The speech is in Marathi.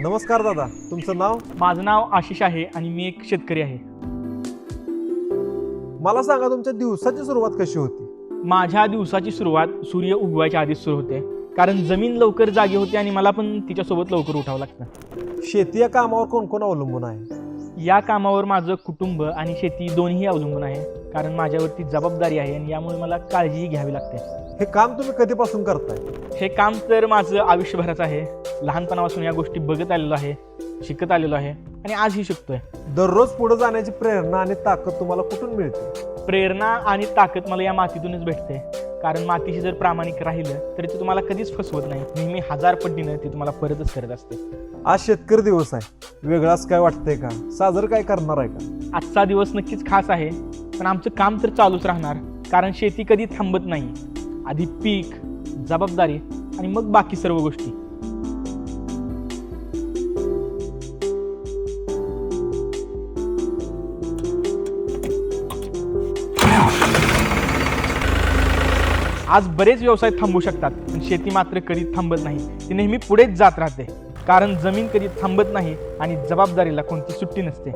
नमस्कार दादा, तुमचं नाव? माझं नाव आशिष आहे आणि मी एक शेतकरी आहे. मला सांगा तुमच्या दिवसाची सुरुवात कशी होती? माझ्या दिवसाची सुरुवात सूर्य उगवायच्या आधीच सुरू होते, कारण जमीन लवकर जागी होते आणि मला पण तिच्यासोबत लवकर उठावं लागतं. शेती या कामावर कोण कोण अवलंबून आहे? या कामावर माझं कुटुंब आणि शेती दोन्ही अवलंबून आहे, कारण माझ्यावरती जबाबदारी आहे आणि यामुळे मला काळजीही घ्यावी लागते. हे काम तुम्ही कधीपासून करताय? हे काम तर माझं आयुष्यभराचं आहे. लहानपणापासून या गोष्टी बघत आलेलो आहे, शिकत आलेलो आहे आणि आजही शिकतोय. दररोज पुढे जाण्याची प्रेरणा आणि ताकद तुम्हाला कुठून मिळते? प्रेरणा आणि ताकद मला या मातीतूनच भेटते, कारण मातीशी जर प्रामाणिक राहिलं तर ते तुम्हाला कधीच फसवत नाही. नेहमी 1000 पटीनं ते तुम्हाला परतच करत असते. आज शेतकरी दिवस आहे, वेगळाच काय वाटतंय का? साजरं काय करणार आहे का? आजचा दिवस नक्कीच खास आहे, पण आमचं काम तर चालूच राहणार, कारण शेती कधी थांबत नाही. आधी पीक, जबाबदारी आणि मग बाकी सर्व गोष्टी. आज बरेच व्यवसाय थांबू शकतात, पण शेती मात्र कधी थांबत नाही. ती नेहमी पुढेच जात राहते, कारण जमीन कधी थांबत नाही आणि जबाबदारीला कोणती सुट्टी नसते.